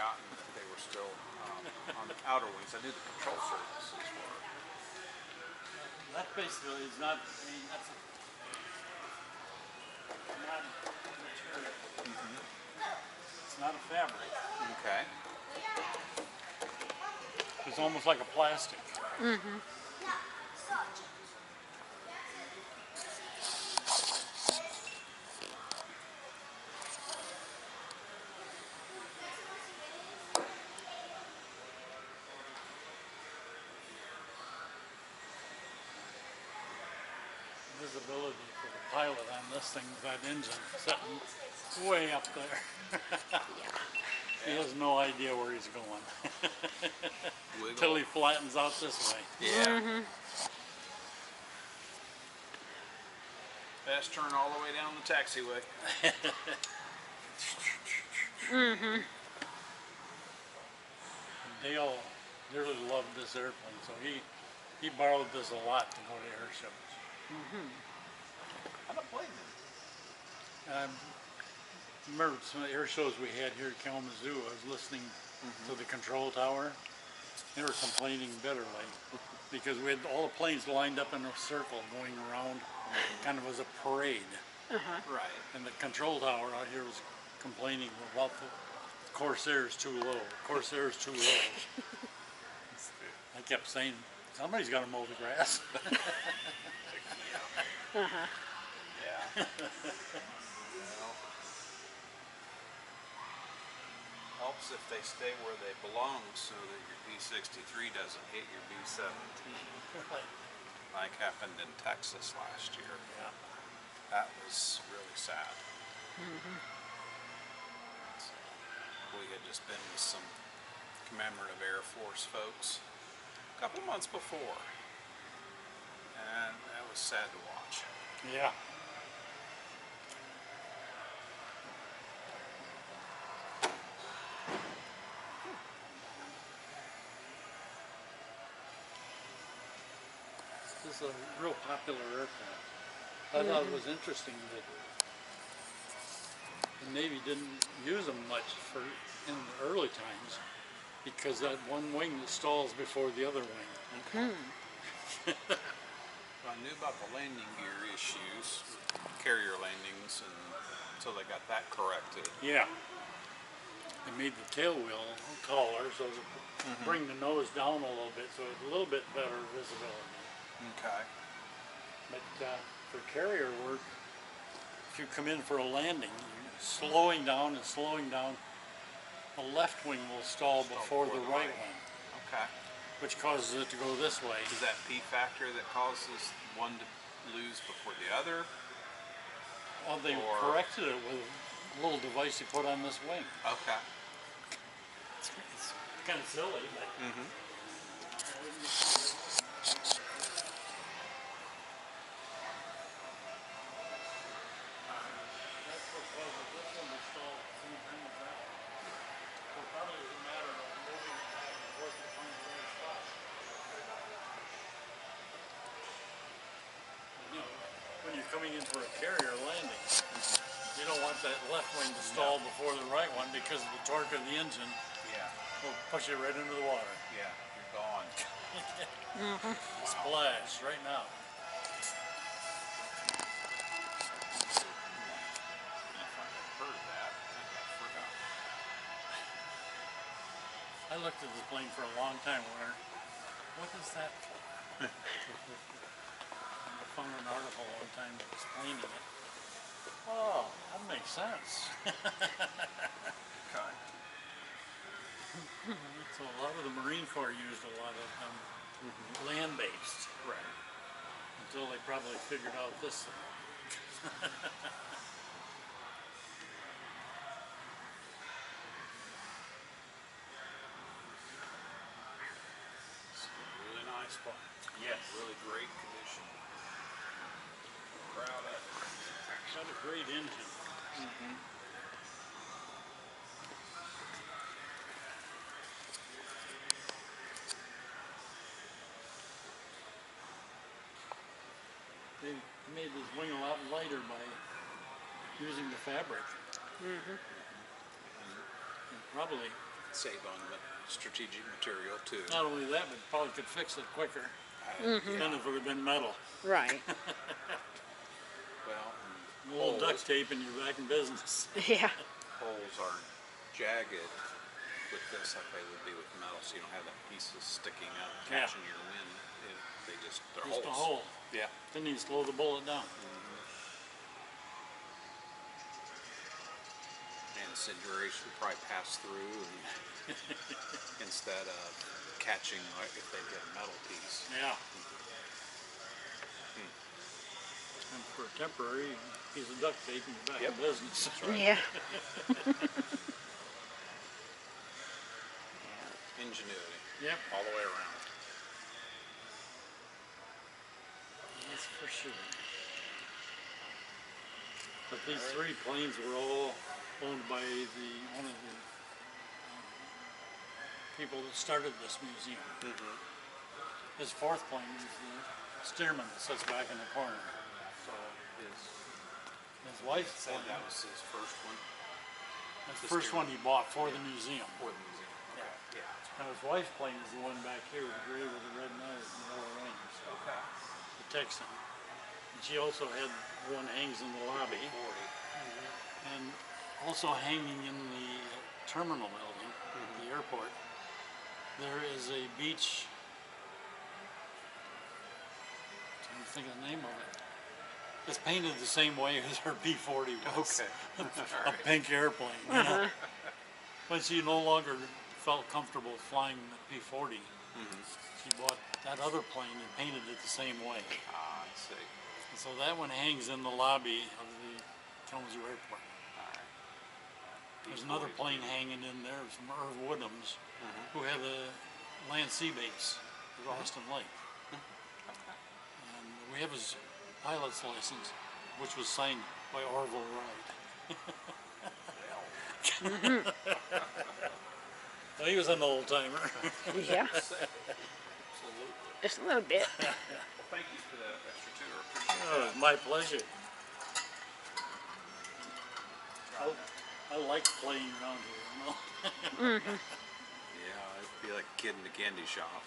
forgotten that they were still on the outer wings. I knew the control surfaces were. That basically is not, I mean, that's not material. It's not a fabric. Okay. It's almost like a plastic. Visibility for the pilot on this thing, that engine sitting way up there. He has no idea where he's going until he flattens out this way. Yeah. Best turn all the way down the taxiway. Dale really loved this airplane, so he borrowed this a lot to go to air shows. I don't blame him. And I remember some of the air shows we had here at Kalamazoo. I was listening to the control tower. They were complaining bitterly because we had all the planes lined up in a circle going around, kind of as a parade. Right. And the control tower out here was complaining about the Corsair's too low. Corsair's too low. I kept saying, somebody's got to mow the grass. Yeah. Well, helps if they stay where they belong so that your B-63 doesn't hit your B-17. Like happened in Texas last year. Yeah. That was really sad. We had just been with some commemorative Air Force folks a couple months before, and that was sad to watch. Yeah. This is a real popular aircraft. I thought it was interesting that the Navy didn't use them much in the early times because that one wing that stalls before the other wing. I knew about the landing gear issues, carrier landings, and so they got that corrected. Yeah. They made the tail wheel taller so to bring the nose down a little bit so it's a little bit better visibility. Okay. But for carrier work, if you come in for a landing, you're slowing down, the left wing will stall before the right wing. Okay. Which causes it to go this way. Is that P factor that causes one to lose before the other? Well, they corrected it with a little device they put on this wing. Okay. It's kind of silly, but... That's what causes this one to stall at the same time as that one. So it probably is a matter of moving it back and forth to find the right spot. You know, when you're coming in for a carrier landing, you don't want that left wing to stall before the right one because of the torque of the engine. Yeah. Will push it right into the water. Yeah, you're gone. Splash right now. I looked at the plane for a long time wondering, what is that for? I found an article one time explaining it. Oh, that makes sense. Okay. So a lot of the Marine Corps used a lot of them land-based. Right. Until they probably figured out this thing. Really nice plane. Yes. Really great condition. Proud of it. Got a great engine. They made this wing a lot lighter by using the fabric. And probably save on strategic material too. Not only that, but probably could fix it quicker Yeah. than if it would have been metal. Right. Well, A little duct tape and you're back in business. Yeah. holes aren't jagged with this like they would be with metal, so you don't have that pieces sticking up, Yeah. catching your wind. They're Just holes. a hole. Yeah. Then you slow the bullet down. And incineration would probably pass through and instead of catching like if they get a metal piece. Yeah. And for a temporary piece of duct tape, you're back Yep. in business. Yeah. Ingenuity. Yep. All the way around. That's for sure. But these three planes were all owned by one of the people that started this museum. His fourth plane is the steerman that sits back in the corner. So His wife's said plane, that was his first one that's the first one he bought for the museum. for the museum. Okay. Yeah. Now his wife's plane is the one back here, the gray with the red nose and the yellow wings, Okay. the Texan. And she also had one hangs in the lobby. 40. And also hanging in the terminal building, the airport, there is a beach. I'm trying to think of the name of it. It's painted the same way as her B-40 was. Okay. A pink airplane. You know? But she no longer felt comfortable flying the B-40. She bought that other plane and painted it the same way. Ah, I see. And so that one hangs in the lobby of the Kalamazoo Airport. Alright. There's another plane hanging in there from Irv Woodhams, who had a land sea base at Austin Lake. And we have his pilot's license, which was signed by Orville Wright. Well, he was an old timer. Yeah. Absolutely. Just a little bit. Well, thank you for that extra tour. Appreciate Oh, it's my pleasure. I like playing around here, you know. Yeah, I'd be like a kid in the candy shop.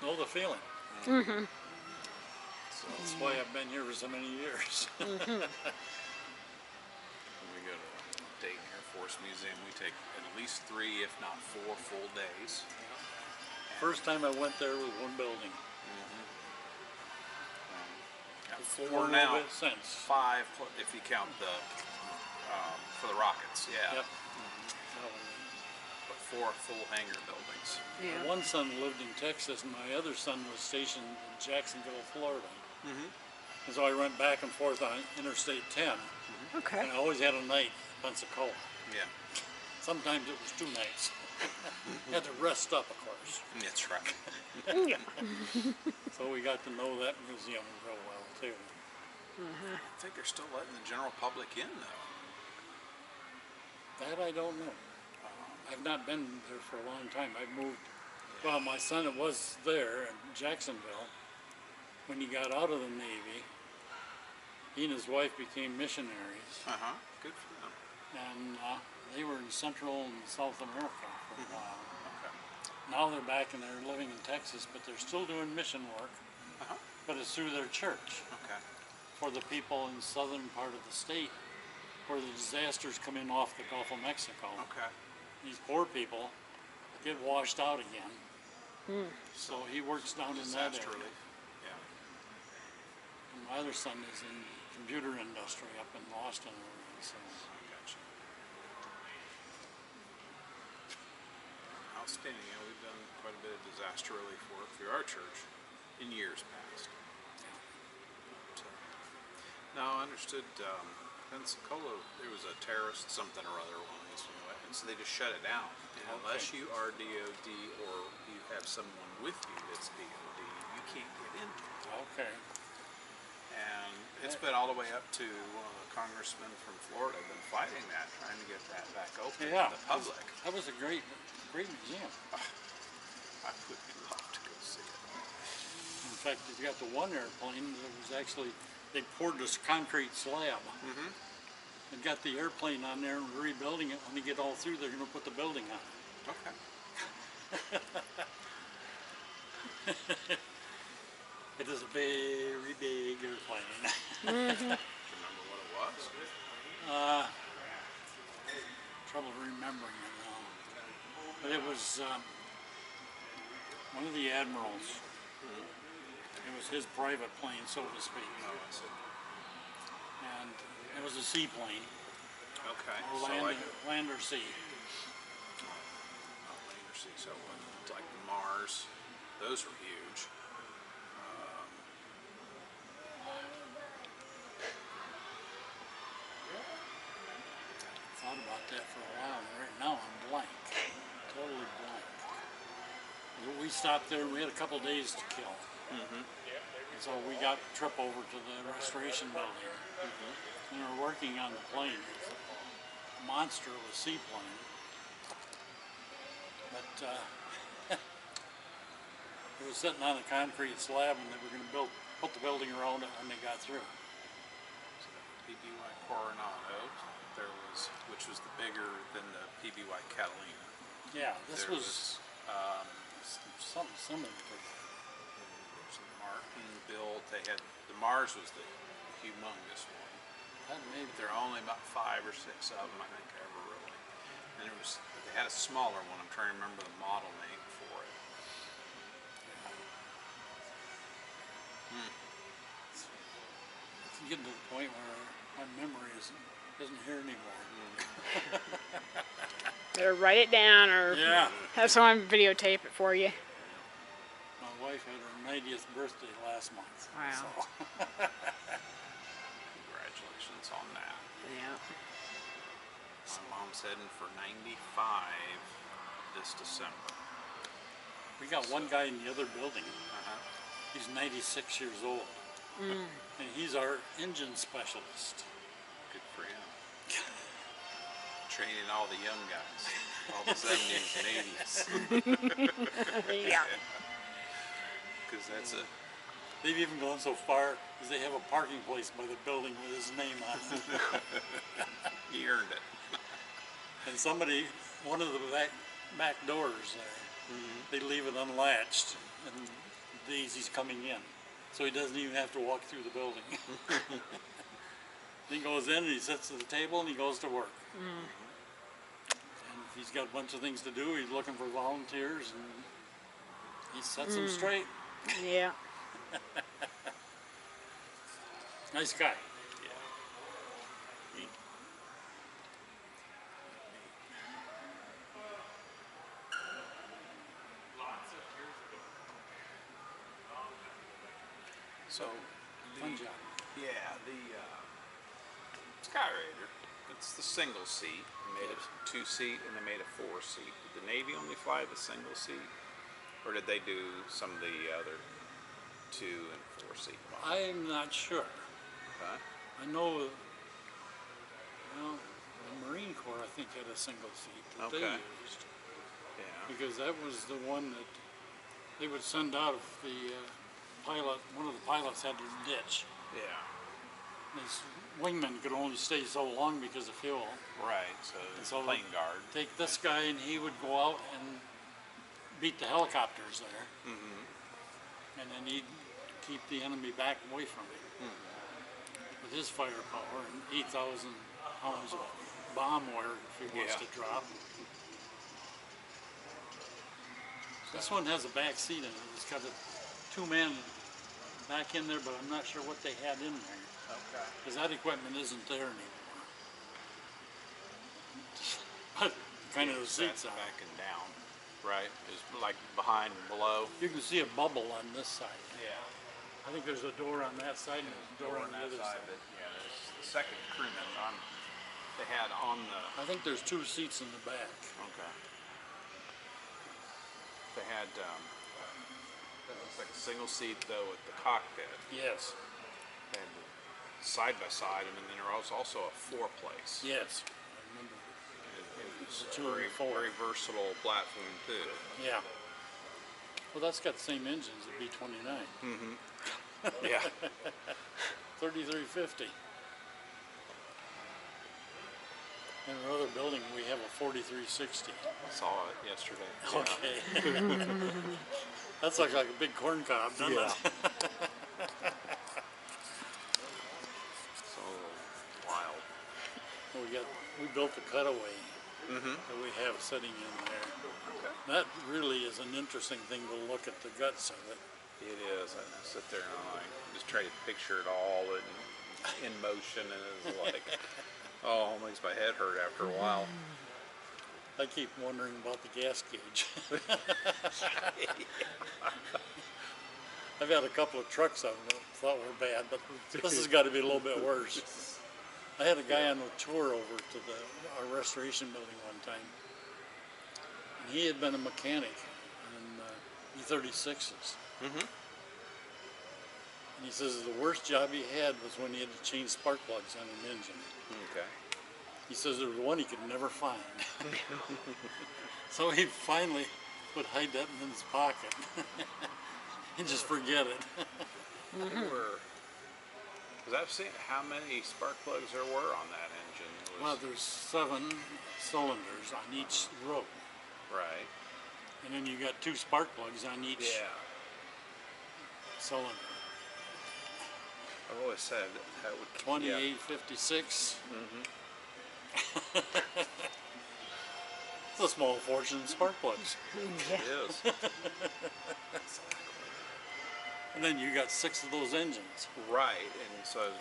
Know the feeling. So that's why I've been here for so many years. When we go to Dayton Air Force Museum, we take at least 3, if not 4 full days. First time I went there was one building. Got Four 4 now. bit since. 5 if you count the for the rockets. Yeah. Yep. But 4 full hangar buildings. Yeah. My one son lived in Texas, and my other son was stationed in Jacksonville, Florida. And so I went back and forth on Interstate 10, Okay. and I always had a night in Pensacola. Yeah. Sometimes it was 2 nights. Had to rest up, of course. That's right. Yeah. So we got to know that museum real well, too. I think they're still letting the general public in though. That I don't know. I've not been there for a long time. I've moved. Well, my son was there in Jacksonville. When he got out of the Navy, he and his wife became missionaries, Good for them. and they were in Central and South America for a while. Okay. Now they're back and they're living in Texas, but they're still doing mission work, but it's through their church Okay. for the people in southern part of the state where the disasters come in off the Gulf of Mexico. Okay. These poor people get washed out again. So he works down in that Disaster area. relief. Yeah. And my other son is in computer industry up in Austin area. So Gotcha. Outstanding. Yeah, we've done quite a bit of disaster relief work through our church in years past. So, now I understood Pensacola, there was a terrorist something or other one of these, and so they just shut it down. And unless you are DOD or you have someone with you that's DOD, you can't get into it. okay. And it's been all the way up to one of the congressmen from Florida been fighting that, trying to get that back open Yeah. to the public. That was a great museum. I would love to go see it. In fact, you got the one airplane that was actually, they poured this concrete slab They've got the airplane on there and rebuilding it. When they get all through, they're going to put the building on. Okay. It is a very big airplane. Do you remember what it was? Trouble remembering it now. But it was one of the admirals. It was his private plane, so to speak. Oh, I see. And it was a seaplane, Okay. or So like land or sea. land or sea. So like the Mars, those were huge. Thought about that for a while, and right now I'm blank. Totally blank. We stopped there and we had a couple days to kill. And so we got a trip over to the restoration building. And we were working on the plane. It was a monster of a seaplane. But it was sitting on a concrete slab and they were going to put the building around it when they got through. So the PBY Coronado, there was, which was the bigger than the PBY Catalina. Yeah, this There was something similar to that. There's a Martin built. They had the Mars was the humongous one. That may be There are only about 5 or 6 of them, I think, ever really. And they had a smaller one. I'm trying to remember the model name for it. It's getting to the point where my memory isn't here anymore. Better write it down or Yeah. have someone videotape it for you. My wife had her 90th birthday last month. Wow. So. Congratulations on that. Yeah. My mom's heading for 95 this December. We got one guy in the other building. Uh-huh. He's 96 years old. And he's our engine specialist. Good for him. Training all the young guys, all the 70s and 80s. Yeah. Because that's a They've even gone so far as they have a parking place by the building with his name on it. he earned it. And somebody, one of the back doors there, they leave it unlatched, and Daisy's coming in. So he doesn't even have to walk through the building. He goes in and he sits at the table and he goes to work. And he's got a bunch of things to do. He's looking for volunteers and he sets them straight. Yeah. Nice guy. Yeah. Neat. So, Fun job. yeah, the Skyraider, it's the single seat. They made a 2-seat and they made a 4-seat. Did the Navy only fly the single seat? Or did they do some of the other 2 and 4-seat models? I'm not sure. Huh? I know, well, the Marine Corps, I think, had a single seat that they Okay. used. Yeah. Because that was the one that they would send out if the pilot, one of the pilots had to ditch. Yeah. This wingman could only stay so long because of fuel. Right. So, So plane guard. take this guy and he would go out and beat the helicopters there. And then he'd keep the enemy back away from him. With his firepower and 8,000 pounds of bomb wire if he wants Yeah. to drop. This one has a back seat in it. It's got a 2-man back in there, but I'm not sure what they had in there. Okay. Because that equipment isn't there anymore. But kind of the seats That's on. back and down, right? Is like behind and below. You can see a bubble on this side. Yeah. I think there's a door on that side and there's a door on the other side. But yeah, there's the second crewman they had on the. I think there's 2 seats in the back. Okay. They had. That looks like a single seat though at the cockpit. Yes. They had the side by side, and then there was also a 4-place. Yes. I remember. It was The a 2 and very, the 4. very versatile platform too. Yeah. Well, that's got the same engines as B-29. Yeah. 3350. In another building, we have a 4360. I saw it yesterday. Okay. That's like a big corn cob, doesn't Yeah. it? So wild. We built the cutaway that we have sitting in there. That really is an interesting thing to look at the guts of it. It is. I sit there and I just try to picture it all in motion, and it's like, oh, it makes my head hurt after a while. I keep wondering about the gas gauge. I've had a couple of trucks I thought were bad, but this has got to be a little bit worse. I had a guy on a tour over to our restoration building one time, and he had been a mechanic in E36s. And he says the worst job he had was when he had to change spark plugs on an engine. Okay. He says there was one he could never find. So he finally would hide that in his pocket and just forget it. Because I've seen how many spark plugs there were on that engine. It was, Well, there's 7 cylinders on each row. right. And then you got 2 spark plugs on each Yeah. cylinder. I've always said that would 2856. It's a small fortune in spark plugs. It is. And then you got 6 of those engines. Right, and so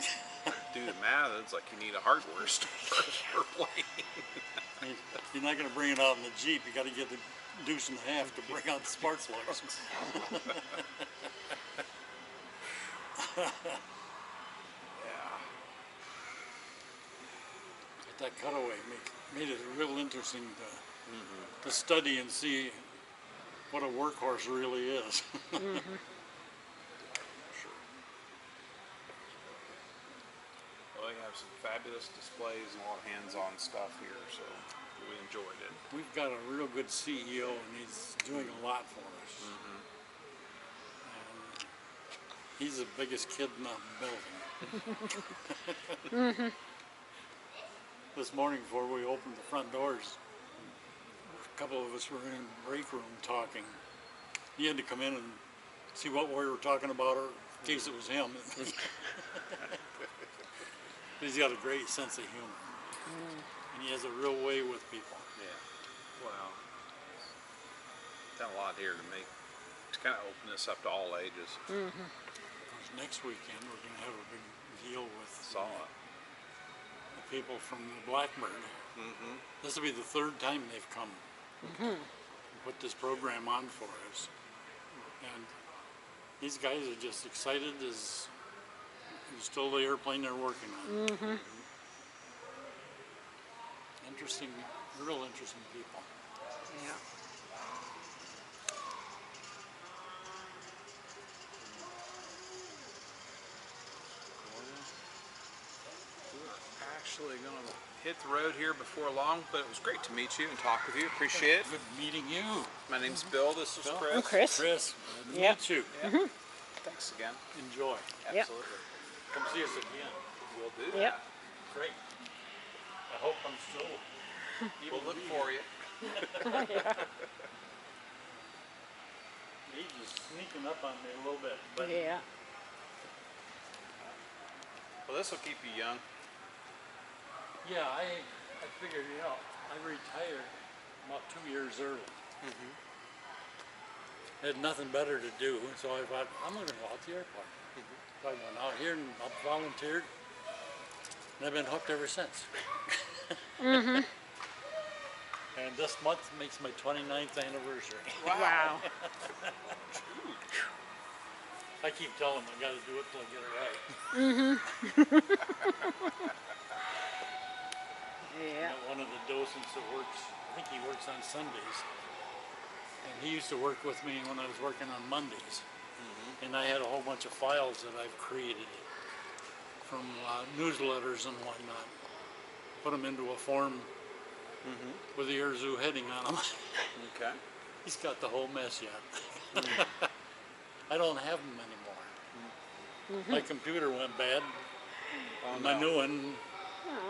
do the math, it's like you need a hardware store for plane. You're not going to bring it out in the Jeep. You got to get the deuce and a half to bring out the spark plugs. Yeah. But that cutaway made it real interesting to study and see what a workhorse really is. Sure. Well, you have some fabulous displays and a lot of hands-on stuff here, so we enjoyed it. We've got a real good CEO, and he's doing a lot for us. And he's the biggest kid in the building. This morning, before we opened the front doors, a couple of us were in the break room talking. He had to come in and see what we were talking about, or in case it was him. He's got a great sense of humor, and he has a real way with people. Yeah. Well, done a lot here to kind of open this up to all ages. Next weekend, we're going to have a big deal with Saw it. the people from the Blackbird. This will be the 3rd time they've come and put this program on for us. And these guys are just excited as still the airplane they're working on. Interesting, real interesting people. Yeah. Actually going to hit the road here before long, but it was great to meet you and talk with you. Appreciate it. Good meeting you. My name's Bill. This is Bill. Chris. I'm Chris. Chris, good to Yep. meet you. Yeah. Thanks again. Enjoy. Yep. Absolutely. Come see us again. We'll do Yep. that. Great. I hope I'm still We'll look for you. He's just sneaking up on me a little bit. But Yeah. Well, this will keep you young. yeah, I figured, I retired about 2 years early. I had nothing better to do, so I thought, I'm going to go out to the airport. So I went out here and I volunteered, and I've been hooked ever since. And this month makes my 29th anniversary. Wow. I keep telling them I got to do it till I get it right. Yeah. One of the docents that works, I think he works on Sundays, and he used to work with me when I was working on Mondays. And I had a whole bunch of files that I've created from newsletters and whatnot. Put them into a form with the AirZoo heading on them. Okay. He's got the whole mess yet. I don't have them anymore. My computer went bad. Oh, My no. new one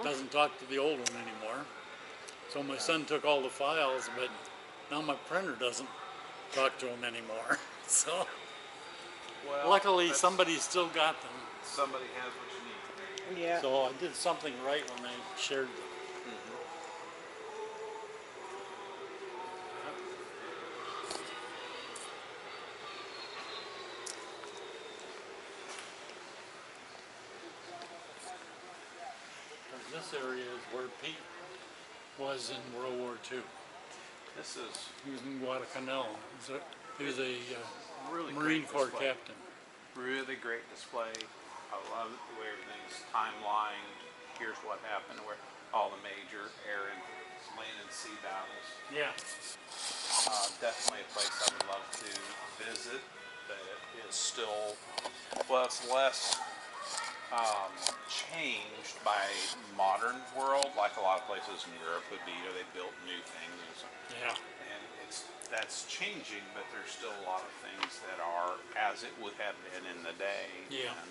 doesn't talk to the old one anymore. So my son took all the files, but now my printer doesn't talk to him anymore. So Well, luckily that's- somebody still got them. somebody has what you need. Yeah. So I did something right when I shared them. This area is where Pete was in World War II. This is He was in Guadalcanal. He was a really Marine great Corps display. captain. Really great display. I love it, the way everything's timelined. Here's what happened, where all the major air and land and sea battles. Yeah. Definitely a place I would love to visit. That is still, well, it's less changed by modern world, like a lot of places in Europe would be. They built new things, Yeah. and that's changing, but there's still a lot of things that are as it would have been in the day. Yeah. And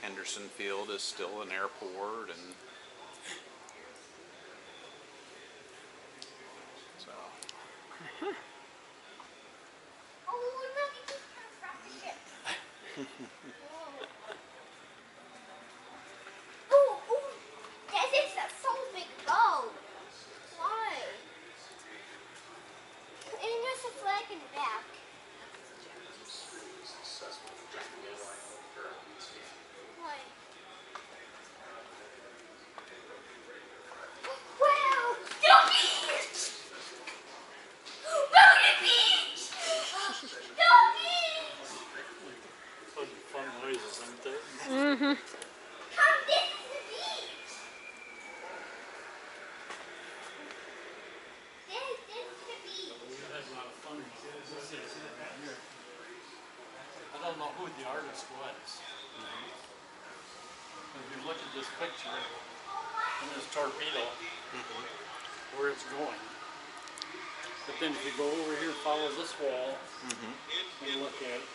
Henderson Field is still an airport, and so. Oh, look, it just kind of frapped the ship. Oh, that is a so big boat. Why? And there's a flag in the back. Why? Wow! The beach! Look at the beach! The beach! Fun noises, aren't there? Mm-hmm. Come, this is the beach! This is the beach. We had a lot of fun. This is here. I don't know who the artist was. If you look at this picture, and this torpedo, where it's going. But then if you go over here, follow this wall, and look at it,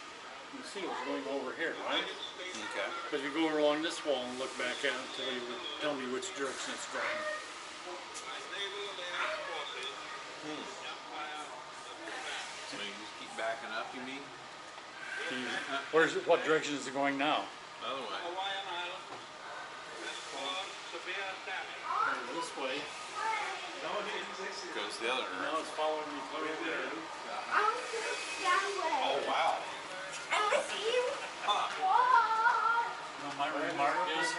you see what's going over here, right? Okay. But if you go along this wall and look back at it until you would tell me which direction it's going. So you just keep backing up, you mean? What direction is it going now? Other way. This way. Goes the other Now direction. it's following me through there. I want to go that way. Oh wow. I'm with you. Huh. Whoa! Now my remark is,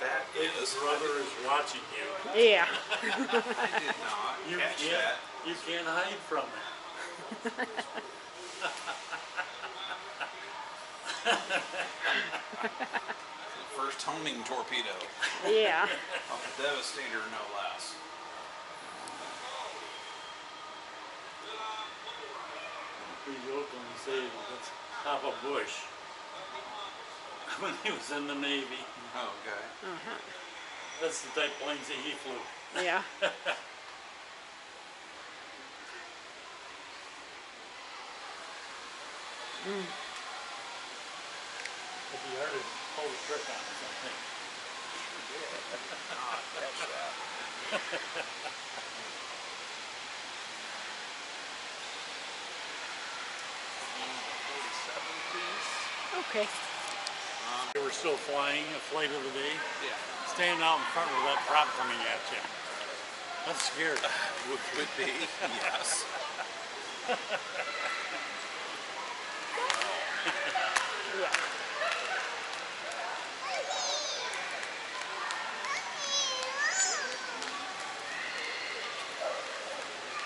That is. brother is watching you. Yeah. I did not You catch can't, that. you can't hide from it. The first homing torpedo. Yeah. Off the Devastator, no less. We joke when we say that's half a bush. When he was in the Navy, Oh, okay. that's the type of planes that he flew. Yeah. But the artist pulled a trick on us, I think. Not catch that. Okay. They were still flying a flight of the day, Yeah. standing out in front with that prop coming at you. That's scary. Would be, yes. Yeah.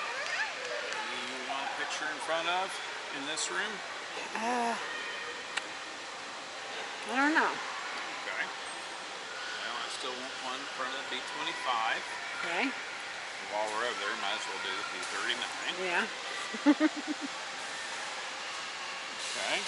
You want a picture in front of in this room? I don't know. Okay. Well, I still want one in front of the B-25. Okay. While we're over there, might as well do the P-39. Yeah. Okay.